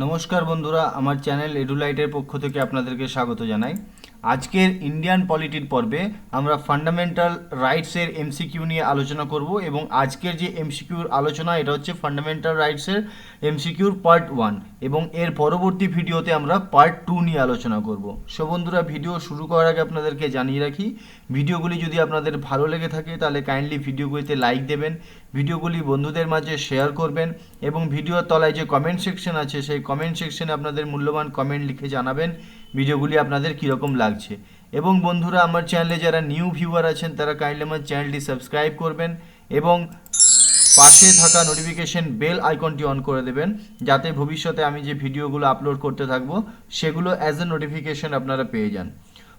নমস্কার বন্ধুরা, আমার চ্যানেল এডুলাইটের পক্ষ থেকে আপনাদেরকে স্বাগত জানাই। আজকের ইন্ডিয়ান পলিটির পর্বে আমরা ফান্ডামেন্টাল রাইটসের এমসিকিউ নিয়ে আলোচনা করব এবং আজকের যে এমসিকিউর আলোচনা এটা হচ্ছে ফান্ডামেন্টাল রাইটসের এমসিকিউর পার্ট 1 এবং এর পরবর্তী ভিডিওতে আমরা পার্ট 2 নিয়ে আলোচনা করব। সো বন্ধুরা, ভিডিও শুরু করার আগে আপনাদেরকে জানিয়ে রাখি, ভিডিওগুলি যদি আপনাদের ভালো লেগে থাকে তাহলে কাইন্ডলি ভিডিওগুলিতে লাইক দেবেন, ভিডিওগুলি বন্ধুদের মাঝে শেয়ার করবেন এবং ভিডিওর তলায় যে কমেন্ট সেকশন আছে সেই কমেন্ট সেকশনে আপনাদের মূল্যবান কমেন্ট লিখে জানাবেন ভিডিওগুলি আপনাদের কীরকম লাগছে। এবং বন্ধুরা, আমার চ্যানেলে যারা নিউ ভিউয়ার আছেন তারা কাইন্ডলি আমার চ্যানেলটি সাবস্ক্রাইব করবেন এবং পাশে থাকা নোটিফিকেশন বেল আইকনটি অন করে দেবেন, যাতে ভবিষ্যতে আমি যে ভিডিওগুলো আপলোড করতে থাকবো সেগুলো অ্যাজ এ নোটিফিকেশন আপনারা পেয়ে যান।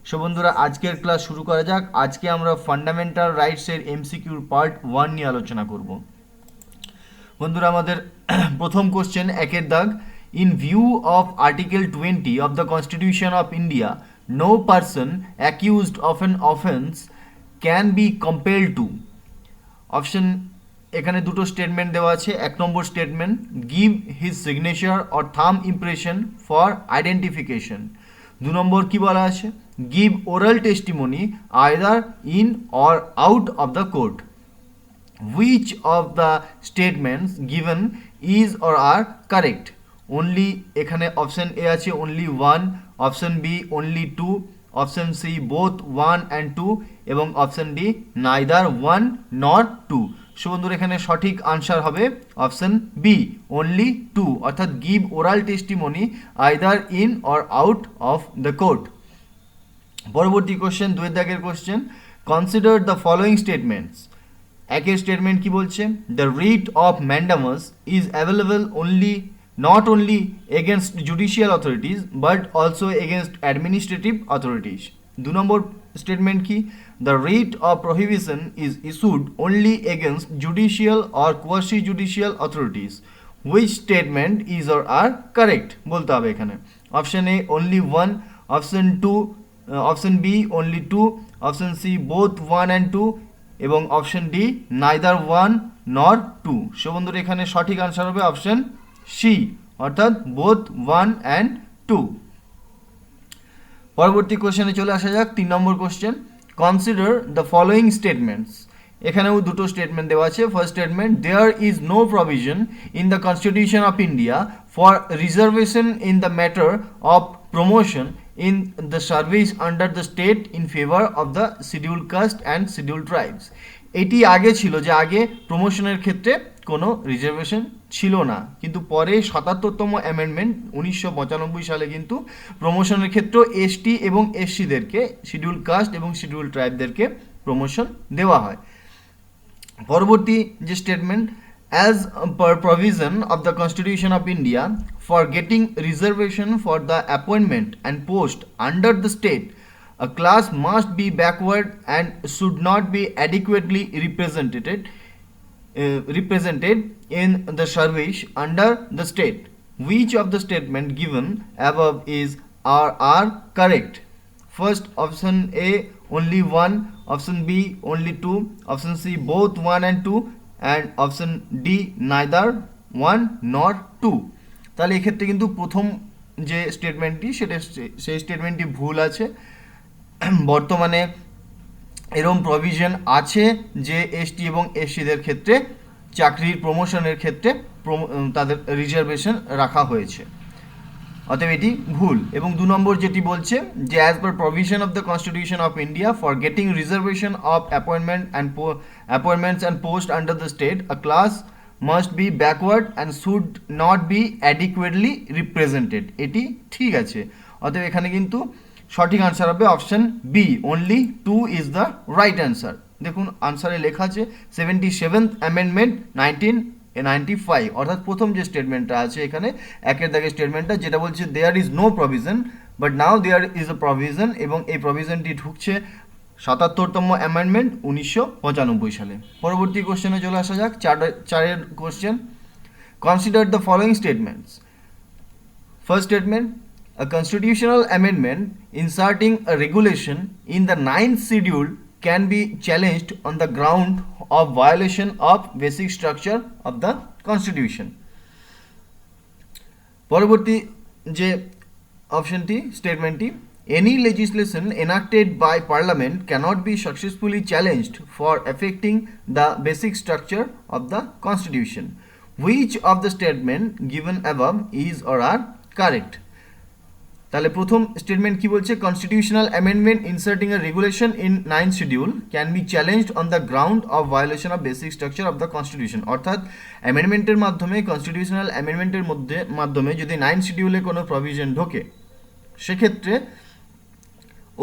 সো বন্ধুরা, আজকের ক্লাস শুরু করা যাক। আজকে আমরা ফান্ডামেন্টাল রাইটসের এমসিকিউর পার্ট 1 নিয়ে আলোচনা করব। বন্ধুরা, আমাদের প্রথম কোশ্চেন, একের দাগ, in view of article 20 of the constitution of India, no person accused of an offence can be compelled to. Option এখানে দুটো স্টেটমেন্ট দেওয়া আছে। এক নম্বর statement, give his signature or thumb impression for identification. দু নম্বর কি বলা আছে, give oral testimony either in or out of the court. Which of the statements given is or are correct? Only এখানে অপশন এ আছে only one, option B only two, option C both one and two এবং option D neither one nor two। So বন্ধুরা, এখানে সঠিক answer হবে option B only two, অর্থাৎ give oral testimony either in or out of the court. পরবর্তী question, দুয়ের দাগের question, consider the following statements. একের স্টেটমেন্ট কি বলছে, the writ of mandamus is available only not only against judicial authorities but also against administrative authorities. দু number statement কি, the writ of prohibition is issued only against judicial or quasi judicial authorities. Which statement is or are correct বলতে হবে এখানে। Option A only one, option two, option B only two, option C both one and two এবং option D neither one nor two. So বন্ধুরা, এখানে সঠিক answer হবে option C, অর্থাৎ both one and two. পরবর্তী কোশ্চেনে চলে আসা যাক, 3 নম্বর question, consider the following statements. এখানেও দুটো স্টেটমেন্ট দেওয়া আছে। First statement, there is no provision in the constitution of India for reservation in the matter of promotion in the service under the state in favor of the scheduled caste and scheduled tribes। এটি আগে ছিল যে আগে প্রমোশনের ক্ষেত্রে কোনো reservation ছিল না, কিন্তু পরে 77তম অ্যামেন্ডমেন্ট 1995 সালে কিন্তু প্রমোশনের ক্ষেত্রে এসটি এবং এসসিদেরকে, শিডিউল কাস্ট এবং শিডিউল ট্রাইবদেরকে প্রমোশন দেওয়া হয়। পরবর্তী যে statement, as per provision of the Constitution of India, for getting reservation for the appointment and post under the state, a class must be backward and should not be adequately represented in the service under the state. Which of the statement given above is are correct? First, option A only one, option B only two, option C both one and two and option D neither one not two. তাহলে এক্ষেত্রে কিন্তু প্রথম যে স্টেটমেন্টটি সেই স্টেটমেন্টটি ভুল আছে। বর্তমানে এরকম প্রভিশন আছে যে এসটি এবং এসসিদের ক্ষেত্রে চাকরির প্রমোশনের ক্ষেত্রে তাদের রিজার্ভেশন রাখা হয়েছে, অতএব এটি ভুল। এবং 2 নম্বর যেটি বলছে যে as per provision of the constitution of India for getting reservation of appointments and post under the state, a class must be backward and should not be adequately represented, এটি ঠিক আছে। অতএব এখানে কিন্তু সঠিক আনসার হবে option B only two is the right answer. দেখুন আনসারে লেখা আছে 77th অ্যামেন্ডমেন্ট 1995, অর্থাৎ প্রথম যে স্টেটমেন্টটা আছে এখানে একের দাগের স্টেটমেন্টটা, যেটা বলছে there is no provision but now there is a provision, এবং এই প্রভিশনটি ঢুকছে 77তম অ্যামেন্ডমেন্ট 1995 সালে। পরবর্তী কোশ্চেনে চলে আসা যাক, চারের question, consider the following statements. First statement, a constitutional amendment inserting a regulation in the 9th schedule can be challenged on the ground of violation of basic structure of the constitution. পরবর্তী যে অপশনটি স্টেটমেন্টটি, any legislation enacted by parliament cannot be successfully challenged for affecting the basic structure of the constitution. Which of the statement given above is or are correct? তাহলে প্রথম statement কি বলছে, constitutional amendment inserting A regulation in 9th schedule can be challenged on the ground of violation of basic structure of the constitution. অর্থাৎ অ্যামেন্ডমেন্টের মাধ্যমে, constitutional অ্যামেন্ডমেন্টের মাধ্যমে যদি 9th শিডিউলে কোনো provision ঢোকে, সেক্ষেত্রে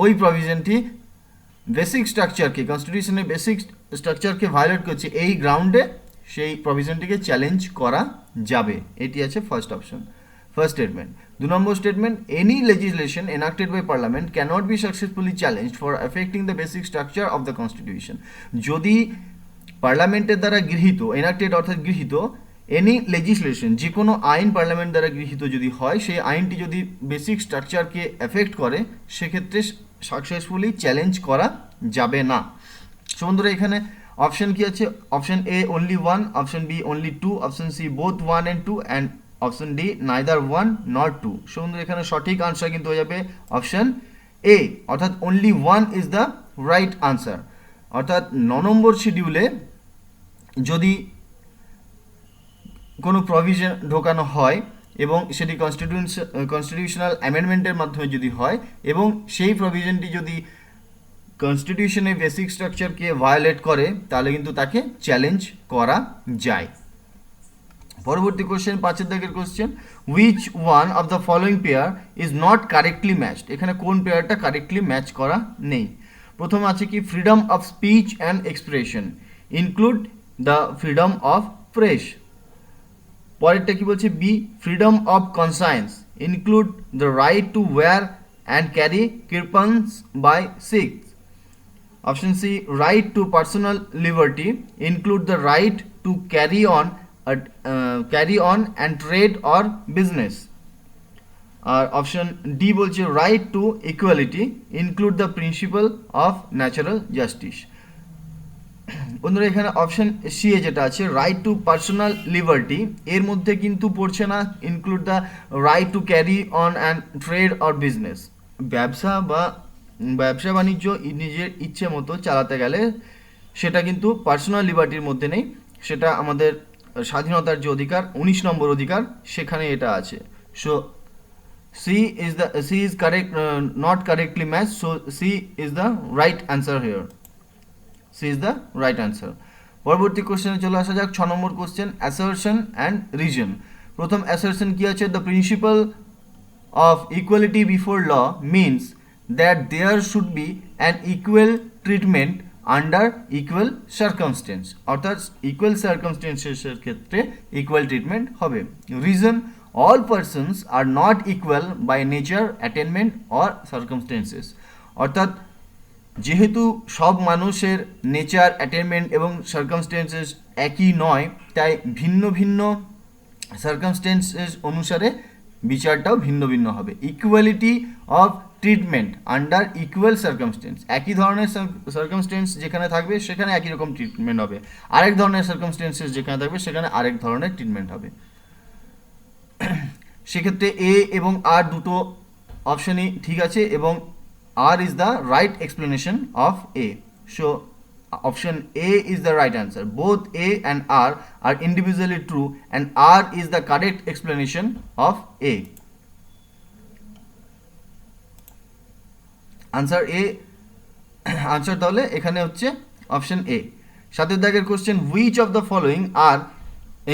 ওই প্রভিশনটি বেসিক স্ট্রাকচারকে, কনস্টিটিউশনের বেসিক স্ট্রাকচারকে ভায়োলেট করছে, এই গ্রাউন্ডে সেই প্রভিশনটিকে চ্যালেঞ্জ করা যাবে। এটি আছে ফার্স্ট অপশন, ফার্স্ট স্টেটমেন্ট। 2 নম্বর statement, any legislation enacted by parliament cannot be successfully challenged for affecting the basic structure of the constitution. যদি পার্লামেন্টের দ্বারা গৃহীত, এনাক্টেড অর্থাৎ গৃহীত, এনি লেজিসলেশন, যে কোনো আইন পার্লামেন্ট দ্বারা গৃহীত যদি হয়, সেই আইনটি যদি বেসিক স্ট্রাকচারকে এফেক্ট করে, সেক্ষেত্রে সাকসেসফুলি চ্যালেঞ্জ করা যাবে না। সো বন্ধুরা, এখানে অপশন কি আছে? Option A only 1, option B only 2, option C both 1 and 2 and option D neither 1 nor 2। So বন্ধুরা, এখানে সঠিক আনসার কিন্তু হয়ে যাবে অপশন এ, অর্থাৎ only 1 is the right answer. অর্থাৎ 9 নম্বর শিডিউলে যদি কোনো প্রভিশন ঢোকানো হয় এবং সেটি কনস্টিটিউশনাল অ্যামেন্ডমেন্টের মাধ্যমে যদি হয়, এবং সেই প্রভিশনটি যদি কনস্টিটিউশনের বেসিক স্ট্রাকচারকে ভায়োলেট করে, তাহলে কিন্তু তাকে চ্যালেঞ্জ করা যায়। পরবর্তী কোশ্চেন, 5 দাগের question, which one of the following pair is not correctly matched? এখানে কোন পেয়ারটা কারেক্টলি ম্যাচ করা নেই? প্রথম আছে কি, freedom of speech and expression include the freedom of press. পরেরটা কি বলছে, B freedom of conscience include the right to wear and carry kirpans by Sikhs. Option C right to personal liberty include the right to carry on and trade or business. আর option D বলছে right to equality include the principal of natural justice. বন্ধুরা, এখানে option C এ যেটা আছে, right to personal liberty, এর মধ্যে কিন্তু পড়ছে না include the right to carry on and trade or business. ব্যবসা বাণিজ্য নিজের ইচ্ছে মতো চালাতে গেলে সেটা কিন্তু পার্সোনাল লিবার্টির মধ্যে নেই, সেটা আমাদের স্বাধীনতার যে অধিকার, 19 নম্বর অধিকার, সেখানে এটা আছে। So C is correct, not correctly match, so C is the right answer here. C is the right answer. পরবর্তী কোশ্চেনে চলে আসা যাক, 6 number question, assertion and reason. প্রথম অ্যাসারশন কি আছে, the principal of equality before law means that there should be an equal treatment under equal circumstance. অর্থাৎ equal সার্কামস্টেন্সেসের ক্ষেত্রে ইকুয়াল ট্রিটমেন্ট হবে। Reason, all persons are not equal by nature, attainment or circumstances. অর্থাৎ যেহেতু সব মানুষের nature, attainment এবং circumstances একই নয়, তাই ভিন্ন ভিন্ন সার্কামস্টেন্সেস অনুসারে বিচারটাও ভিন্ন ভিন্ন হবে। Equality of treatment under equal circumstance, একই ধরনের সার্কামস্টেন্স যেখানে থাকবে সেখানে একই রকম ট্রিটমেন্ট হবে, আরেক ধরনের সার্কামস্টেন্সেস যেখানে থাকবে সেখানে আরেক ধরনের ট্রিটমেন্ট হবে। সেক্ষেত্রে এ এবং আর দুটো অপশনই ঠিক আছে, এবং R is the right explanation of A. So option A is the right answer. Both A and R are individually true and R is the correct explanation of A. Answer A, answer তাহলে এখানে হচ্ছে option A। 7 দাগের question, which of the following are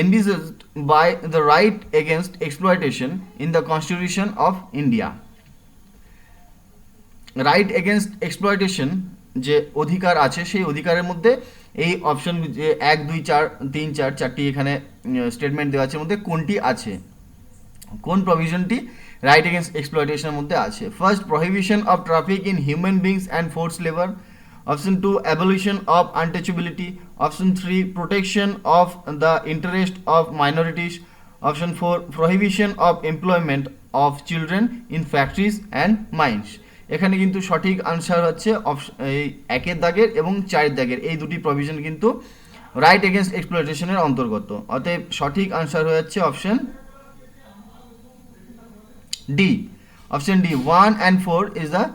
envisaged by the right against exploitation in the Constitution of India? Right against exploitation যে অধিকার আছে, সেই অধিকারের মধ্যে এই অপশন যে 1, 2, 4, 3, 4 চারটি এখানে স্টেটমেন্ট দেওয়া আছে, মধ্যে কোনটি আছে, কোন প্রভিশনটি রাইট এগেনস্ট এক্সপ্লয়টেশনের মধ্যে আছে? First, prohibition of traffic in human beings and force labour. Option 2, abolition of untouchability. Option 3, protection of the interest of minorities. Option 4, prohibition of employment of children in factories and mines. এখানে কিন্তু সঠিক answer হচ্ছে এই 1 দাগের এবং 4 দাগের, এই দুটি প্রভিশন কিন্তু রাইট এগেনস্ট এক্সপ্লয়টেশনের অন্তর্গত। অতএব সঠিক আনসার হয়ে যাচ্ছে option D, option D 1 and 4 is the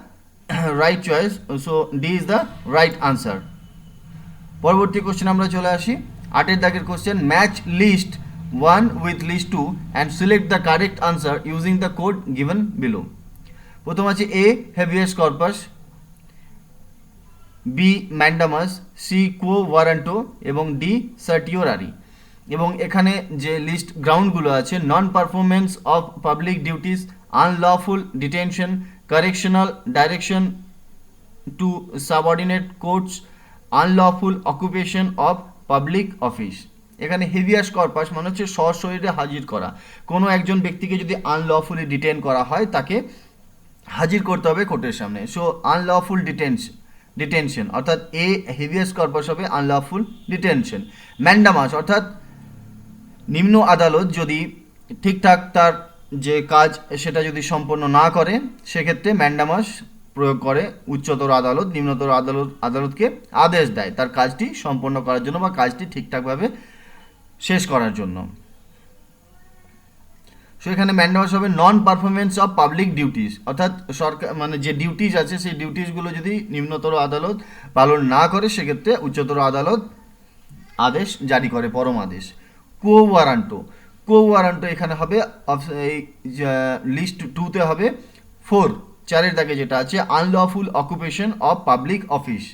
right choice, so D is the right answer. পরবর্তী কোশ্চেন আমরা চলে আসি 8 দাগের question, match list 1 with list 2 and select the correct answer using the code given below. প্রথম আছে A habeas corpus, B mandamus, C quo warranto এবং D certiorari. এবং এখানে যে লিস্ট গ্রাউন্ডগুলো আছে, non performance of public duties, unlawful detention, correctional direction to subordinate courts, unlawful occupation of public office. এখানে habeas corpus মানে হচ্ছে সশরীরে হাজির করা, কোনো একজন ব্যক্তিকে যদি আনলফুলি ডিটেন করা হয় তাকে হাজির করতে হবে কোর্টের সামনে। সো আনলফুল ডিটেনশন অর্থাৎ এ হেভিয়াস কর্পাস হবে আনলফুল ডিটেনশন। ম্যান্ডামাস অর্থাৎ নিম্ন আদালত যদি ঠিকঠাক তার যে কাজ সেটা যদি সম্পন্ন না করে সেক্ষেত্রে ম্যান্ডামাস প্রয়োগ করে উচ্চতর আদালত নিম্নতর আদালতকে আদেশ দেয় তার কাজটি সম্পন্ন করার জন্য বা কাজটি ঠিকঠাকভাবে শেষ করার জন্য। সো এখানে ম্যান্ডামাস হবে নন পারফরমেন্স অফ পাবলিক ডিউটিস, অর্থাৎ সরকার মানে যে ডিউটিস আছে সেই ডিউটিসগুলো যদি নিম্নতর আদালত পালন না করে সেক্ষেত্রে উচ্চতর আদালত আদেশ জারি করে, পরম আদেশ। quo warranto এখানে হবে এই লিস্ট 2 তে হবে 4, 4 দাগে যেটা আছে unlawful occupation of public office.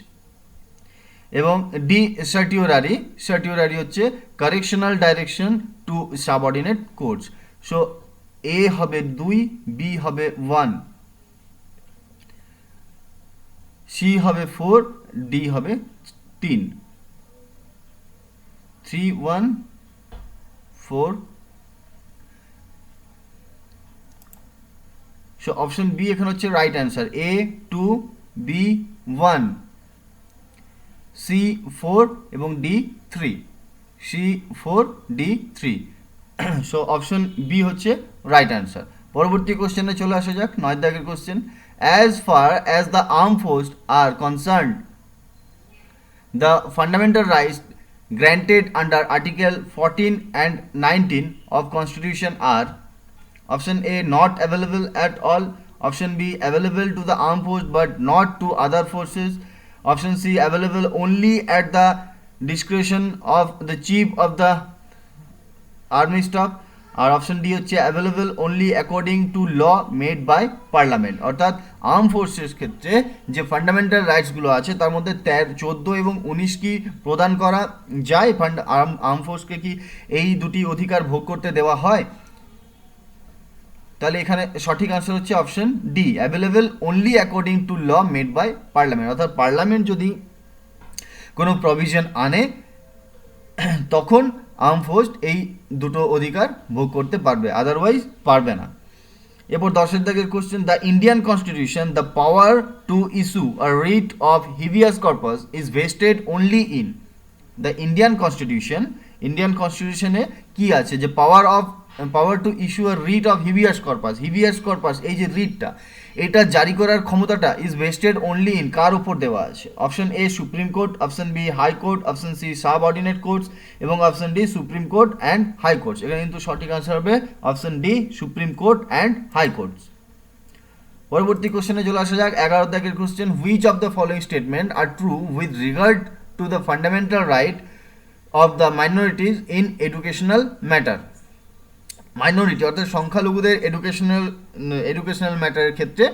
এবং ডি সার্টিওরারি হচ্ছে correctional direction to subordinate courts. So A হবে 2, বি হবে 1, সি হবে 4, ডি হবে 3, 3 1 4। সো অপশন বি এখানে হচ্ছে right answer, A 2, B 1, C 4 এবং D 3, C 4 D 3। So option B হচ্ছে রাইট অ্যান্সার। পরবর্তী কোশ্চেনে চলে আসা যাক 9 দাগের question, as far as the arm force are concerned the fundamental rights granted under Article 14 and 19 of Constitution are option A not available at all, option B available to the armed force but not to other forces, option C available only at the discretion of the chief of the army staff, আর option D হচ্ছে available only according to law made by parliament. অর্থাৎ arm ফোর্সের ক্ষেত্রে যে fundamental রাইটসগুলো আছে তার মধ্যে 14 এবং 19 কি প্রদান করা যায়, আর্ম ফোর্সকে কি এই দুটি অধিকার ভোগ করতে দেওয়া হয়? তাহলে এখানে সঠিক আনসার হচ্ছে option D, available only according to law made by parliament. অর্থাৎ পার্লামেন্ট যদি কোনো প্রভিশন আনে তখন আর্ম ফোর্স এই দুটো অধিকার ভোগ করতে পারবে, আদারওয়াইজ পারবে না। এরপর 10 দাগের question, the Indian constitution the power to issue a writ of habeas corpus is vested only in. The Indian কনস্টিটিউশনে কি আছে যে power to issue a writ of habeas corpus এই যে রিটটা এটা জারি করার ক্ষমতাটা ইজ ভেস্টেড অনলি ইন কার উপর দেওয়া আছে? Option A supreme court, option B high court, option C subordinate courts এবং option D supreme court and high courts. এখানে কিন্তু সঠিক আনসার হবে option D supreme court and high courts. পরবর্তী কোশ্চেনে চলে আসা যাক 11 দাগের question, which of the following statement are true with regard to the fundamental right of the minorities in educational matter. Minority অর্থাৎ সংখ্যালঘুদের এডুকেশনাল ম্যাটারের ক্ষেত্রে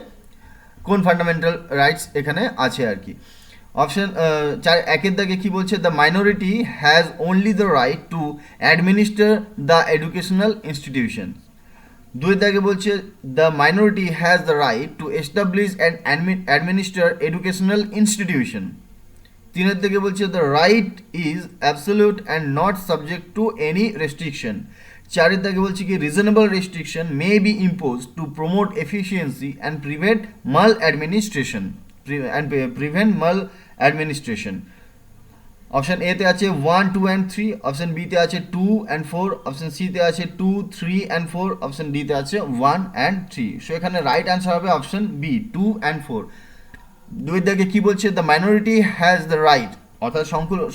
কোন ফান্ডামেন্টাল রাইটস এখানে আছে আর কি। অপশন 1 দাগে কি বলছে? The minority has only the right two administer the educational institution. 2 দাগে বলছে the minority has the right two establish and administer educational institution. 3 দিকে বলছে the right is absolute and not subject to any restriction. 4 দাগে বলছে কি reasonable restriction may be impose to promote efficiency and prevent মাল administration. Option A তে আছে 1, 2 and 3, option B তে আছে 2 and 4, অপশন সি তে আছে 2, 3 and 4, অপশন ডি তে আছে 1 and 3। সো এখানে রাইট আনসার হবে অপশন বি 2 and 4। 2 দাগে কি বলছে? The minority has the right অর্থাৎ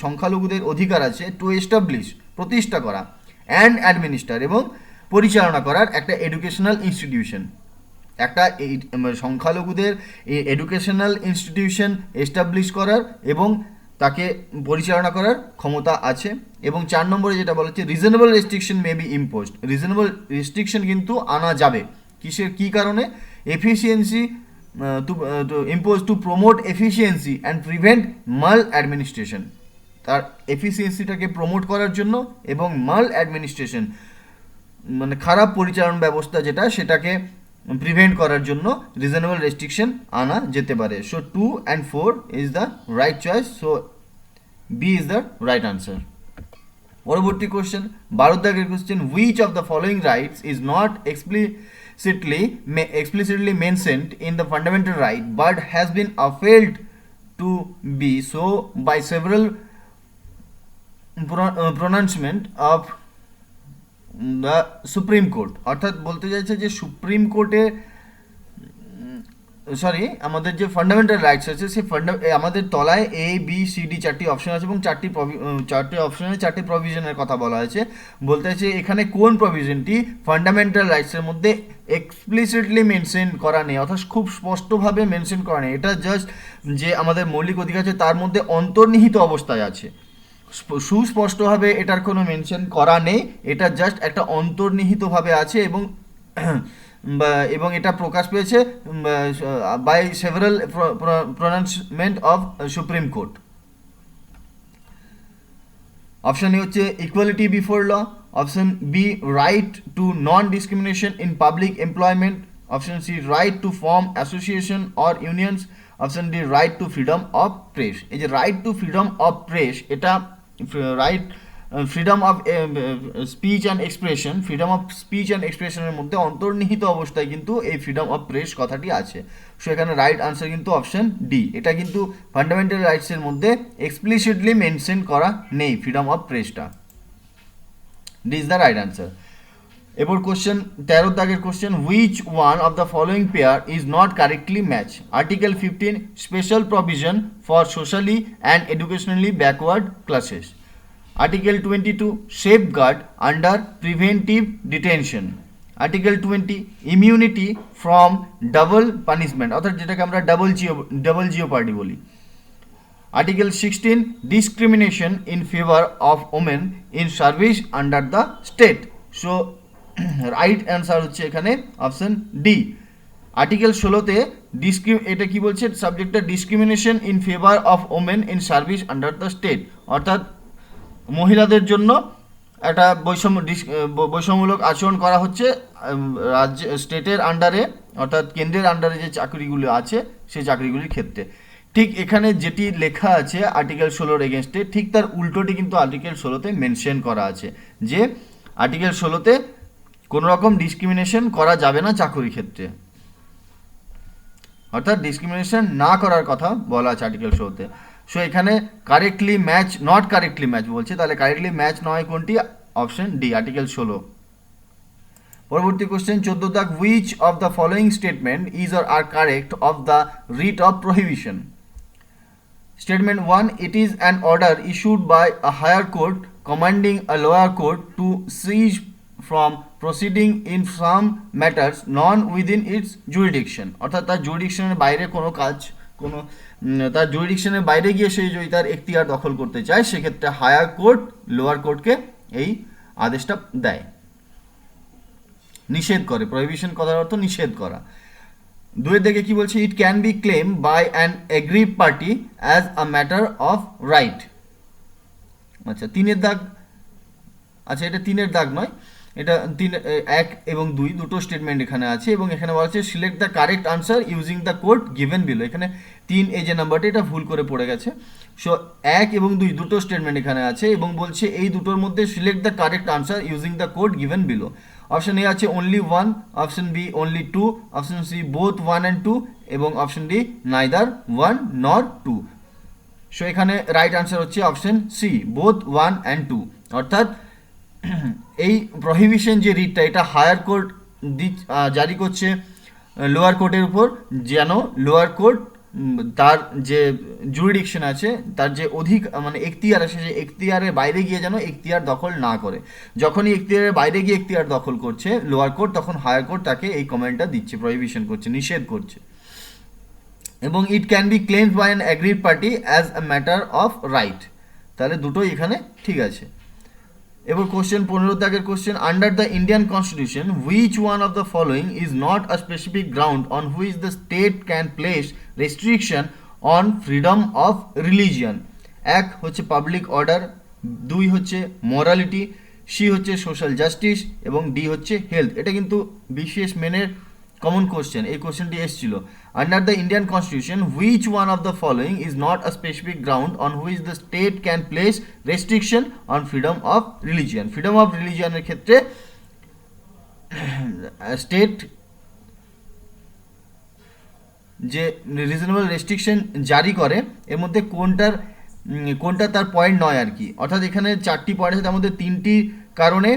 সংখ্যালঘুদের অধিকার আছে টু এস্টাবলিশ প্রতিষ্ঠা করা অ্যান্ড অ্যাডমিনিস্টার এবং পরিচালনা করার একটা এডুকেশনাল ইনস্টিটিউশন। একটা সংখ্যালঘুদের এডুকেশনাল ইনস্টিটিউশন এস্টাবলিশ করার এবং তাকে পরিচালনা করার ক্ষমতা আছে। এবং 4 নম্বরে যেটা বলা হচ্ছে reasonable restriction may be imposed, reasonable restriction কিন্তু আনা যাবে। কী কারণে? Efficiency to impose to promote efficiency and prevent mal administration, তার এফিসিয়েন্সিটাকে প্রমোট করার জন্য এবং মাল অ্যাডমিনিস্ট্রেশন মানে খারাপ পরিচালন ব্যবস্থা যেটা সেটাকে প্রিভেন্ট করার জন্য রিজনেবল রেস্ট্রিকশন আনা যেতে পারে। So 2 and 4 is the right choice, so B is the right answer. পরবর্তী কোশ্চেন 12 দাগের question, which of the following rights is not explicitly mentioned in the fundamental right but has been upheld to be so by several pronouncement of the Supreme Court। অর্থাৎ বলতে চাইছে যে supreme কোর্টে আমাদের যে fundamental rights আছে সেই আমাদের তলায় এ বি সি ডি 4টি অপশন আছে এবং 4টি অপশনে 4টি প্রভিশনের কথা বলা হয়েছে। বলতে চাইছে এখানে কোন প্রভিশনটি ফান্ডামেন্টাল রাইটসের মধ্যে এক্সপ্লিসিটলি মেনশন করা নেই, অর্থাৎ খুব স্পষ্টভাবে মেনশন করা নেই, এটা জাস্ট যে আমাদের মৌলিক অধিকার আছে তার মধ্যে অন্তর্নিহিত অবস্থায় আছে, সুস্পষ্টভাবে এটার কোনো মেনশন করা নেই, এটা জাস্ট একটা অন্তর্নিহিতভাবে আছে এবং এটা প্রকাশ পেয়েছে by several pronouncement of supreme court. Option A হচ্ছে equality before law, option B right to non discrimination in public employment, option C right to form association or unions, option D right to freedom of press. এই যে right to freedom of press, এটা right freedom of speech and expression, freedom of speech and এক্সপ্রেশনের মধ্যে অন্তর্নিহিত অবস্থায় কিন্তু এই freedom of press কথাটি আছে। সো এখানে রাইট আনসার কিন্তু অপশন ডি, এটা কিন্তু ফান্ডামেন্টাল রাইটসের মধ্যে এক্সপ্লিসিটলি মেনশন করা নেই ফ্রিডম অফ প্রেসটা। D is the right answer. এরপর কোশ্চেন 13 দাগের question, which one of the following pair is not correctly match? Article 15 special provision for socially and educationally backward classes, Article 22 safeguard under preventive detention, Article 20 immunity from double punishment অর্থাৎ যেটাকে আমরা double জিওপার্ডি বলি, Article 16 discrimination in favor of women in service under the state। So right answer হচ্ছে এখানে option D. Article 16তে এটা কি বলছে? সাবজেক্টটা discrimination in favour of women in service under the state, অর্থাৎ মহিলাদের জন্য একটা বৈষম্যমূলক আচরণ করা হচ্ছে রাজ্য স্টেটের আন্ডারে, অর্থাৎ কেন্দ্রের আন্ডারে যে চাকরিগুলো আছে সেই চাকরিগুলির ক্ষেত্রে। ঠিক এখানে যেটি লেখা আছে আর্টিকেল 16-র এগেনস্টে, ঠিক তার উল্টোটি কিন্তু আর্টিকেল 16তে মেনশন করা আছে যে আর্টিকেল 16তে কোনো রকম ডিসক্রিমিনেশন করা যাবে না চাকরি ক্ষেত্রে, অর্থাৎ ডিসক্রিমিনেশন না করার কথা বলা আছে আর্টিকেল 16তে। সো এখানে correctly match, not correctly match বলছে, তাহলে কারেক্টলি ম্যাচ নয় কোনটি? Option D, article 16। পরবর্তী কোশ্চেন 14 দাগ, which of the following statement is or are correct of the writ of prohibition? Statement 1, it is an order issued by a higher court commanding a lower court to cease from proceeding in some matters non within its jurisdiction, অর্থাৎ তার জুরিডিকশনের বাইরে কোনো কাজ, তার জুরিডিকশনের বাইরে গিয়ে সেই যদি তার এখতিয়ার দখল করতে চায় সেক্ষেত্রে হায়ার কোর্ট লোয়ার কোর্টকে এই আদেশটা দেয়, নিষেধ করে। প্রহিবিশন কথার অর্থ নিষেধ করা। 2 দেখে কি বলছে? It can be claim by an aggrieve party as a matter of right. আচ্ছা 3 দাগ, আচ্ছা এটা 3 দাগ নয়, এটা 1 এবং 2 দুটো স্টেটমেন্ট এখানে আছে এবং এখানে বলা হচ্ছে select the correct answer using the code given below. এখানে 3 এই যে নাম্বারটা এটা ভুল করে পড়ে গেছে। সো 1 এবং 2 দুটো স্টেটমেন্ট এখানে আছে এবং বলছে এই দুটোর মধ্যে select the correct answer using the code given below. Option A আছে only 1, option B only 2, option C both 1 and 2 এবং option D neither 1 nor 2। So এখানে রাইট আনসার হচ্ছে অপশন সি, বোথ 1 and 2। অর্থাৎ এই প্রহিবিশন যে রিটটা এটা higher court জারি করছে লোয়ার কোর্টের উপর, যেন লোয়ার কোর্ট তার যে জুরিডিকশন আছে, তার যে মানে এখতিয়ার আছে, সেই এখতিয়ারের বাইরে গিয়ে যেন এখতিয়ার দখল না করে। যখনই এখতিয়ারের বাইরে গিয়ে এখতিয়ার দখল করছে লোয়ার কোর্ট, তখন হায়ার কোর্ট তাকে এই কমেন্টটা দিচ্ছে, প্রহিবিশন করছে, নিষেধ করছে। এবং it can be claimed by an aggrieved party as a matter of right. তাহলে দুটোই এখানে ঠিক আছে। এবার কোশ্চেন 15 দাগের question, under the Indian constitution which one of the following is not a specific ground on which the state can place restriction on freedom of religion? এক হচ্ছে public order, দুই হচ্ছে মরালিটি, সি হচ্ছে social justice এবং D হচ্ছে health. এটা কিন্তু বিশেষ মেনের কমন কোশ্চেন, এই কোশ্চেনটি এসেছিল। Under the Indian constitution which one of the following is not a specific ground on which the state can place restriction on freedom of religion? Freedom of রিলিজিয়নের ক্ষেত্রে স্টেট যে রিজনেবল রেস্ট্রিকশন জারি করে, এর মধ্যে কোনটা তার পয়েন্ট নয় আর কি। অর্থাৎ এখানে 4টি পয়েন্ট আছে, তার মধ্যে 3টি কারণে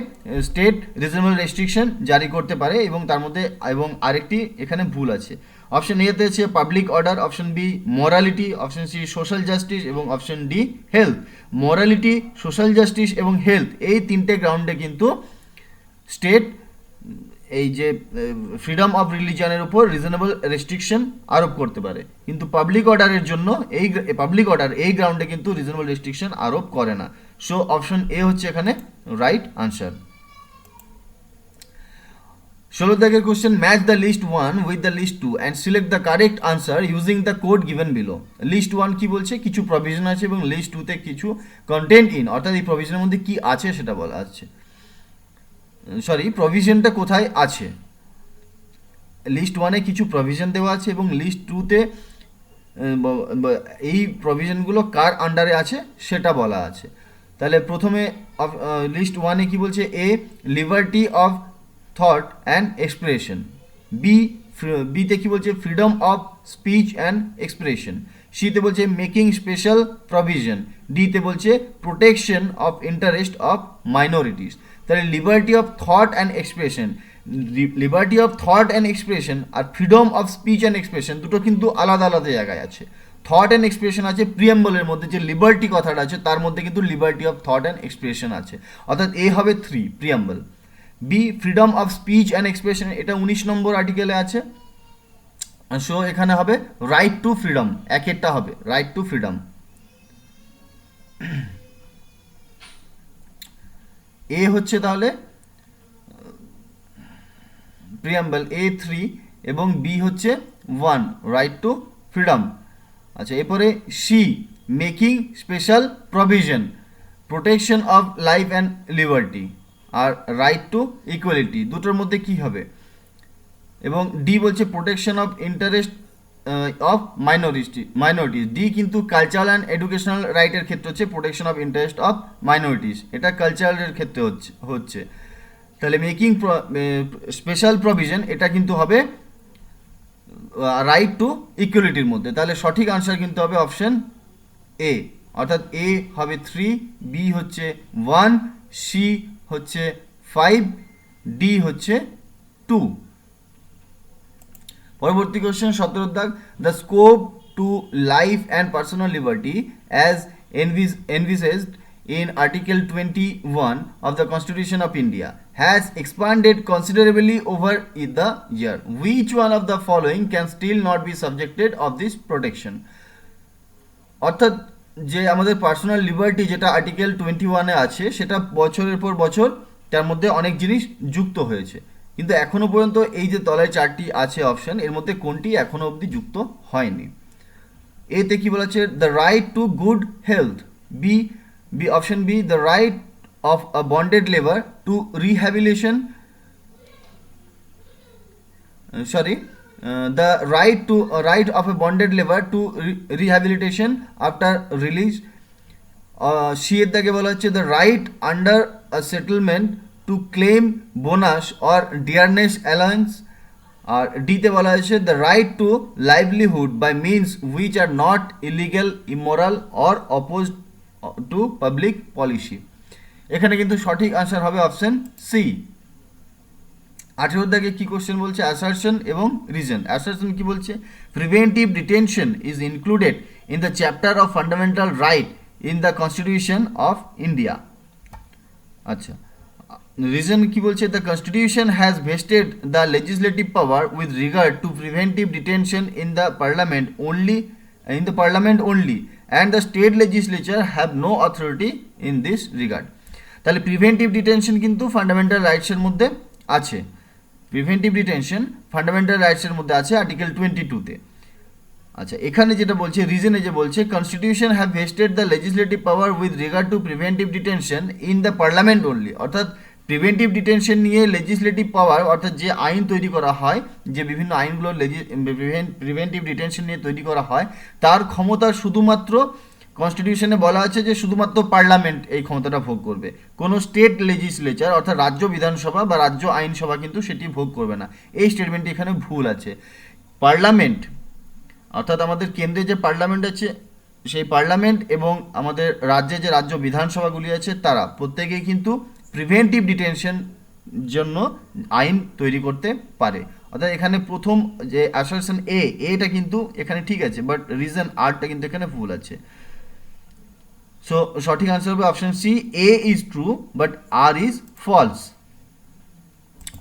স্টেট রিজনেবল রেস্ট্রিকশন জারি করতে পারে, এবং তার মধ্যে এবং আরেকটি এখানে ভুল আছে। অপশন এতে আছে public order, option B morality, option C social justice এবং option D health. Morality, social justice এবং হেলথ, এই 3টে গ্রাউন্ডে কিন্তু স্টেট এই যে ফ্রিডম অফ রিলিজিয়নের উপর রিজনেবল রেস্ট্রিকশন আরোপ করতে পারে, কিন্তু পাবলিক অর্ডারের জন্য পাবলিক অর্ডার এই গ্রাউন্ডে কিন্তু রিজনেবল রেস্ট্রিকশন আরোপ করে না। সো অপশন এ হচ্ছে এখানে রাইট আনসার। 16 দাগের question, match the list 1 with the list 2 and select the correct answer using the code given below. List 1 কি বলছে? কিছু প্রভিশন আছে, এবং লিস্ট 2তে কিছু কন্টেন্ট ইন, অর্থাৎ এই প্রভিশনের মধ্যে কি আছে সেটা বলা আছে। প্রভিশনটা কোথায় আছে? লিস্ট 1-এ কিছু প্রভিশন দেওয়া আছে, এবং লিস্ট 2-তে এই প্রভিশনগুলো কার আন্ডারে আছে সেটা বলা আছে। তাহলে প্রথমে লিস্ট 1-এ কি বলছে? A, liberty of thought and expression. বিতে কি বলছে? Freedom of speech and expression. সিতে বলছে মেকিং স্পেশাল প্রভিশন। ডিতে বলছে protection of interest of minorities. তাহলে liberty of thought and expression, liberty of thought and expression আর freedom of speech and expression দুটো কিন্তু আলাদা আলাদা জায়গায় আছে। থট অ্যান্ড এক্সপ্রেশন আছে প্রিয়াম্বলের মধ্যে, যে লিবার্টি কথাটা আছে তার মধ্যে কিন্তু liberty of thought and expression আছে, অর্থাৎ এ হবে 3 preamble. B freedom of speech and expression, এটা 19 নম্বর আর্টিকেলে আছে। সো এখানে হবে রাইট টু ফ্রিডম, একেরটা হবে রাইট টু ফ্রিডম। এ হচ্ছে তাহলে প্রিয়াম্বল, এ 3 এবং বি হচ্ছে 1 রাইট টু ফ্রিডম। আচ্ছা, এরপরে C making special provision, protection of life and liberty আর রাইট টু ইকুয়ালিটি, দুটোর মধ্যে কি হবে? এবং ডি বলছে protection of interest of minorities. D কিন্তু কালচারাল অ্যান্ড এডুকেশনাল রাইটের ক্ষেত্রে হচ্ছে protection of interest of minorities, এটা কালচারালের ক্ষেত্রে হচ্ছে। তাহলে মেকিং স্পেশাল প্রভিশন এটা কিন্তু হবে রাইট টু ইকুয়ালিটির মধ্যে। তাহলে সঠিক আনসার কিন্তু হবে অপশন এ, অর্থাৎ এ হবে 3, বি হচ্ছে 1, সি হচ্ছে 5, ডি হচ্ছে 2। পরবর্তী কোশ্চেন 17 দাগ, the scope two life and personal liberty as envisaged in Article 21 of the Constitution of India has expanded considerably over the year. Which one of the following can still not be subjected of this protection? অর্থাৎ যে আমাদের personal liberty যেটা article 21-এ আছে, সেটা বছরের পর বছর তার মধ্যে অনেক জিনিস যুক্ত হয়েছে, কিন্তু এখনো পর্যন্ত এই যে তলায় 4টি আছে অপশন, এর মধ্যে কোনটি এখনো অবধি যুক্ত হয়নি? এতে কি বলা আছে? The right to good health. B option B the right of a bonded labour to rehabilitation, the right of a bonded labor to rehabilitation after release. C এর দাগে বলা হচ্ছে the right under a settlement to claim bonus or dearness allowance. আর ডিতে বলা হয়েছে the right to livelihood by means which are not illegal, immoral or oppose to public policy. এখানে কিন্তু সঠিক আনসার হবে অপশন সি। 18 দাগে কি কোশ্চেন বলছে, অ্যাসারশন এবং রিজন। অ্যাসারশন কি বলছে, preventive detention is included in the chapter of fundamental right in the constitution of India. আচ্ছা, রিজন কি বলছে, the constitution has vested the legislative power with regard two preventive detention in the parliament only and the state legislature have no authority in this regard। তাহলে preventive detention কিন্তু fundamental রাইটসের মধ্যে আছে, preventive detention fundamental রাইটসের মধ্যে আছে article 22-তে। আচ্ছা, এখানে যেটা বলছে রিজনে যে বলছে constitution have vested the legislative power with regard two preventive detention in the parliament only, অর্থাৎ প্রিভেন্টিভ ডিটেনশন নিয়ে লেজিসলেটিভ পাওয়ার, অর্থাৎ যে আইন তৈরি করা হয়, যে বিভিন্ন আইনগুলো প্রিভেন্টিভ ডিটেনশন নিয়ে তৈরি করা হয়, তার ক্ষমতা শুধুমাত্র কনস্টিটিউশনে বলা আছে যে শুধুমাত্র পার্লামেন্ট এই ক্ষমতাটা ভোগ করবে, কোনো স্টেট লেজিসলেচার অর্থাৎ রাজ্য বিধানসভা বা রাজ্য আইনসভা কিন্তু সেটি ভোগ করবে না। এই স্টেটমেন্টটি এখানে ভুল আছে। পার্লামেন্ট অর্থাৎ আমাদের কেন্দ্রে যে পার্লামেন্ট আছে, সেই পার্লামেন্ট এবং আমাদের রাজ্যে যে রাজ্য বিধানসভাগুলি আছে, তারা প্রত্যেকেই কিন্তু প্রিভেন্টিভ ডিটেনশন জন্য আইন তৈরি করতে পারে। অর্থাৎ এখানে প্রথম যে অ্যাসারশন এটা কিন্তু এখানে ঠিক আছে, বাট রিজন আরটা কিন্তু এখানে ভুল আছে। সো সঠিক আনসার হবে option C, A is true but R is false.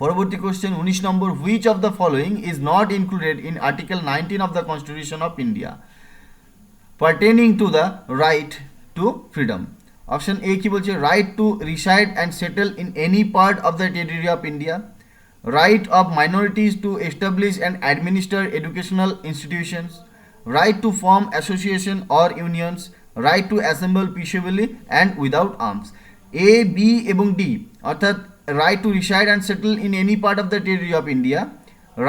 পরবর্তী question 19 number, which of the following is not included in article 19 of the constitution of India pertaining to the right to freedom. Option A কি বলছে, right to reside and settle in any part of the territory of India, right of minorities to establish and administer educational institutions, right to form association or unions, right to assemble peacefully and without arms. A, B এবং D অর্থাৎ right to reside and settle in any part of the territory of India,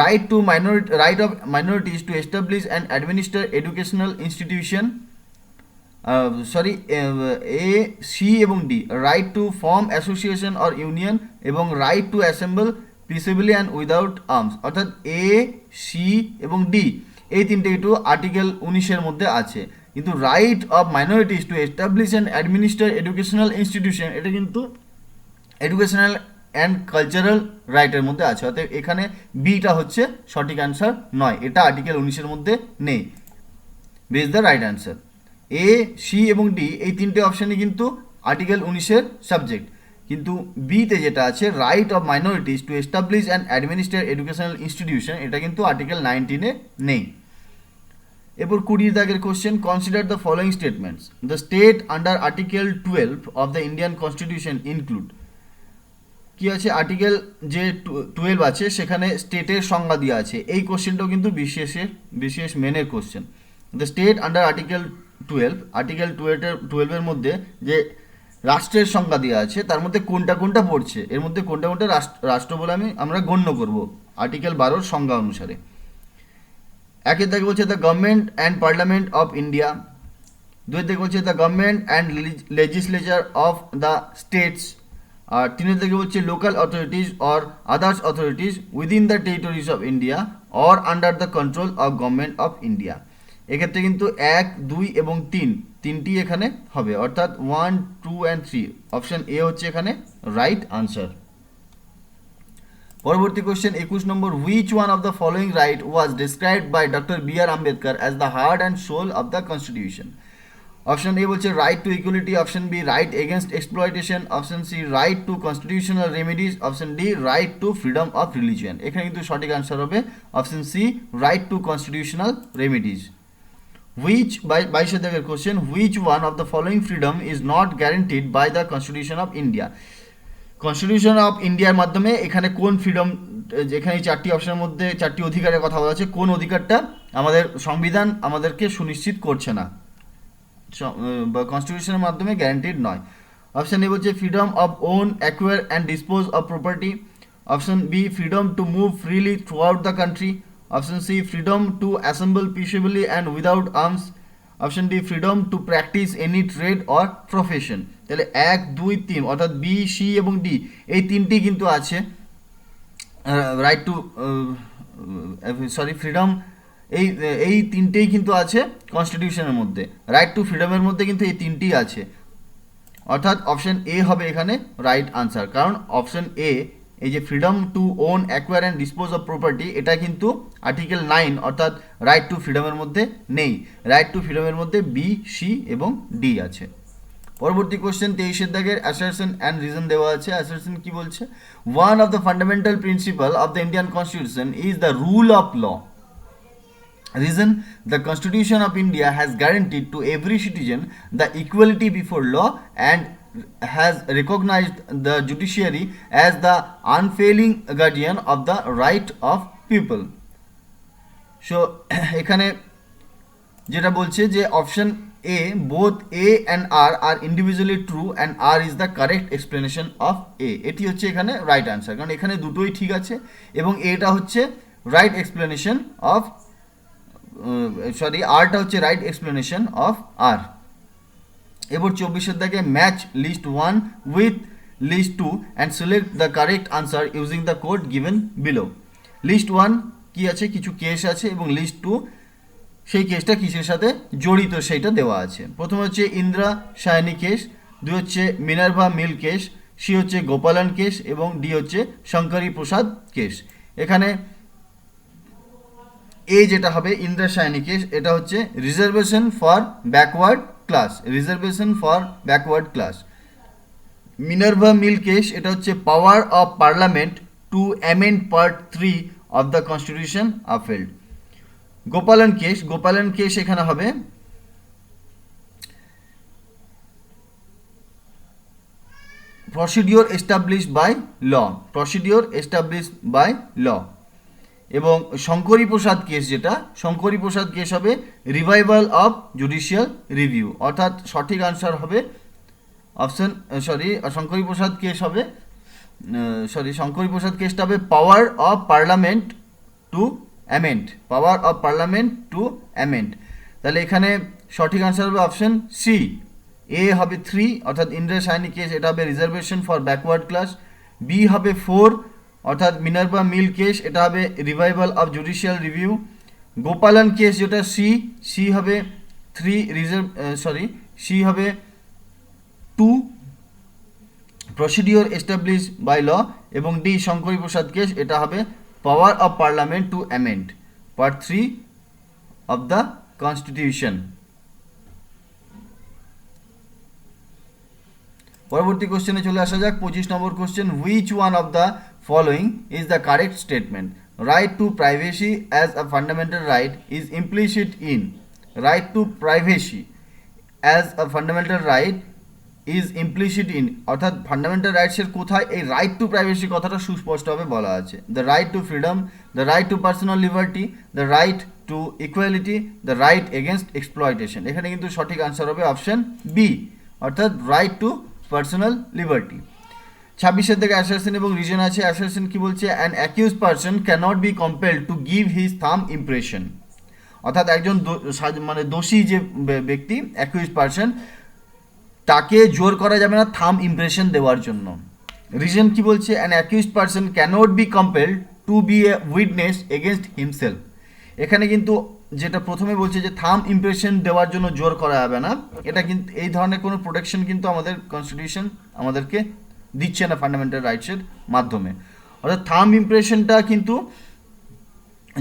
right of minorities to establish and administer educational institution, A, C এবং D right to form association or union এবং right to assemble peacefully and without arms. অর্থাৎ A, C এবং D এই তিনটে একটু article 19-এর মধ্যে আছে, কিন্তু right of minorities to establish and administer educational institution এটা কিন্তু এডুকেশনাল অ্যান্ড কালচারাল রাইটের মধ্যে আছে। অর্থাৎ এখানে বিটা হচ্ছে সঠিক অ্যান্সার নয়, এটা আর্টিকেল 19-এর মধ্যে নেই। Base the right answer. A, C এবং ডি এই তিনটে অপশানই কিন্তু আর্টিকেল 19-এর সাবজেক্ট, কিন্তু বিতে যেটা আছে right of minorities to establish and administer educational institution এটা কিন্তু আর্টিকেল 19-এ নেই। এরপর 20 দাগের question, consider the following statements, the state under article 12 of the Indian constitution include. কি আছে, আর্টিকেল যে 12 আছে সেখানে স্টেটের সংজ্ঞা দেওয়া আছে। এই কোশ্চেনটাও কিন্তু বিশেষ মেনের question. The state under article 12, article 12-এর মধ্যে যে রাষ্ট্রের সংজ্ঞা দেওয়া আছে তার মধ্যে কোনটা কোনটা পড়ছে, এর মধ্যে কোনটা কোনটা রাষ্ট্র বলে আমরা গণ্য করব আর্টিকেল 12-র সংজ্ঞা অনুসারে। একের দাগে বলছে the government and parliament of India, দুয়ের দিকে বলছে the government and legislature of the states, আর তিনের দিকে বলছে local authorities or others authorities within the territories of India or under the control of government of India. এক্ষেত্রে কিন্তু 1, 2 এবং 3টি এখানে হবে, অর্থাৎ 1, 2 and 3 অপশন এ হচ্ছে এখানে রাইট আনসার। পরবর্তী question 21 number, which one of the following right was described by doctor B R. Ambedkar as the heart and soul of the constitution. Option A বলছে right to equality, option B right against exploitation, option C right to constitutional remedies, option D right to freedom of religion. এখানে কিন্তু সঠিক answer হবে option C right to constitutional remedies. Which by দাগের question, which one of the following freedom is not guaranteed by the Constitution of India? Constitution of ইন্ডিয়ার মাধ্যমে এখানে কোন freedom, এখানে এই 4টি অপশনের মধ্যে 4টি অধিকারের কথা বলা আছে, কোন অধিকারটা আমাদের সংবিধান আমাদেরকে সুনিশ্চিত করছে না বা কনস্টিটিউশনের মাধ্যমে গ্যারান্টিড নয়। অপশন এ বলছে freedom of own, acquire and dispose of property, option B freedom to move freely throughout the country, option C freedom to assemble peacefully and without arms, option D freedom to practise any trade or profession. তাহলে 1, 2, 3 অর্থাৎ B, C এবং D এই তিনটি কিন্তু আছে right to freedom, এই তিনটেই কিন্তু আছে কনস্টিটিউশনের মধ্যে। রাইট টু ফ্রিডমের মধ্যে কিন্তু এই তিনটিই আছে, অর্থাৎ অপশন এ হবে এখানে রাইট আনসার, কারণ অপশন এ এই যে freedom to own, acquire and dispose of property, এটা কিন্তু আর্টিকেল 9 অর্থাৎ রাইট টু ফ্রিডমের মধ্যে নেই। রাইট টু ফ্রিডমের মধ্যে বি, সি এবং ডি আছে। পরবর্তী কোশ্চেন 23 দাগের অ্যাসারশন অ্যান্ড রিজন দেওয়া আছে। অ্যাসারশন কি বলছে? One of the fundamental principal of the Indian constitution is the rule of law. Reason: the Constitution of India has guaranteed to every citizen the equality before law and has recognized the judiciary as the unfailing guardian of the right of people. So এখানে যেটা বলছে যে option A, both A and R are individually true and R is the correct explanation of A, এটি হচ্ছে এখানে right answer, কারণ এখানে দুটোই ঠিক আছে এবং এটা হচ্ছে রাইট এক্সপ্লেনেশন অফ আরটা হচ্ছে রাইট এক্সপ্লেনেশন অফ আর। এবার 24 দাগে match list 1 with list 2 and select the correct answer using the code given below. List 1 কি আছে? কিছু কেস আছে এবং লিস্ট 2 সেই কেসটা কিসের সাথে জড়িত সেইটা দেওয়া আছে। প্রথম হচ্ছে ইন্দিরা সায়নী কেস, 2 হচ্ছে মিনার্ভা মিল কেস, সি হচ্ছে গোপালন কেস এবং ডি হচ্ছে শঙ্করী প্রসাদ কেস। এখানে এ যেটা হবে ইন্দিরা সায়নী কেস, এটা হচ্ছে reservation for backward class, reservation for backward class. Minerva mill case, এটা হচ্ছে power of parliament to amend part 3 of the constitution upheld. Gopalan case এখানে হবে প্রসিডিওর এস্টাবলিশড বাই ল। এবং শঙ্করী প্রসাদ কেস, যেটা শঙ্করী প্রসাদ কেস হবে রিভাইভাল অফ জুডিশিয়াল রিভিউ, অর্থাৎ সঠিক answer হবে অপশন শঙ্করী প্রসাদ কেসটা হবে power of parliament to amend, তাহলে এখানে সঠিক আনসার হবে অপশন সি। এ হবে 3 অর্থাৎ ইন্দিরা সায়নী কেস, এটা হবে reservation for backward class. B হবে 4 অর্থাৎ মিনার্ভা মিল কেস, এটা হবে revival of judicial review. Gopalan case যেটা সি হবে 2 প্রসিডিওর এস্টাবলিশ বাই ল এবং ডি শঙ্করী প্রসাদ কেস, এটা হবে power of parliament to amend part 3 of the constitution. পরবর্তী কোশ্চেনে চলে আসা যাক। 25 number question, which one of the following is the correct statement? Right to privacy as a fundamental right is implicit in অর্থাৎ fundamental রাইটসের কোথায় এই right to privacy কথাটা সুস্পষ্টভাবে বলা আছে। The right to freedom, the right to personal liberty, the right to equality, the right against exploitation. এখানে কিন্তু সঠিক আনসার হবে অপশন বি অর্থাৎ রাইট টু পার্সোনাল লিবার্টি। 26 থেকে অ্যাসারশন এবং রিজন আছে। অ্যাসারশন কি বলছে? An accused person cannot be compelled to give his thumb impression, অর্থাৎ একজন দোষী যে ব্যক্তি অ্যাকিউজড পারসন, তাকে জোর করা যাবে না থাম ইমপ্রেশন দেওয়ার জন্য। রিজন কি বলছে? An accused person cannot be compelled to be a witness against himself. এখানে কিন্তু যেটা প্রথমে বলছে যে থাম ইমপ্রেশন দেওয়ার জন্য জোর করা যাবে না, এটা কিন্তু এই ধরনের কোনো প্রোটেকশন কিন্তু আমাদের কনস্টিটিউশন আমাদেরকে দিচ্ছে না ফান্ডামেন্টাল রাইটসের মাধ্যমে। অর্থাৎ থাম ইমপ্রেশনটা কিন্তু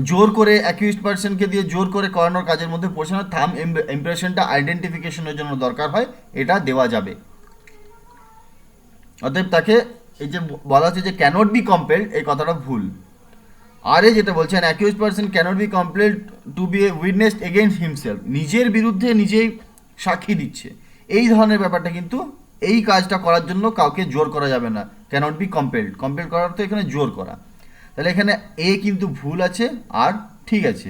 জোর করে অ্যাকিউজড পারসনকে দিয়ে জোর করে করানোর কাজের মধ্যে পড়ছে না। থাম ইমপ্রেশনটা আইডেন্টিফিকেশনের জন্য দরকার হয়, এটা দেওয়া যাবে। অতএব তাকে এই যে বলা হচ্ছে যে ক্যানট বি কম্পেলড, এই কথাটা ভুল। আর যেটা বলছেন accused person cannot be compelled to be a witness against himself, নিজের বিরুদ্ধে নিজেই সাক্ষী দিচ্ছে, এই ধরনের ব্যাপারটা কিন্তু এই কাজটা করার জন্য কাউকে জোর করা যাবে না। ক্যানট বি কম্পেলড করার তো এখানে জোর করা, তাহলে এখানে এ কিন্তু ভুল আছে আর ঠিক আছে।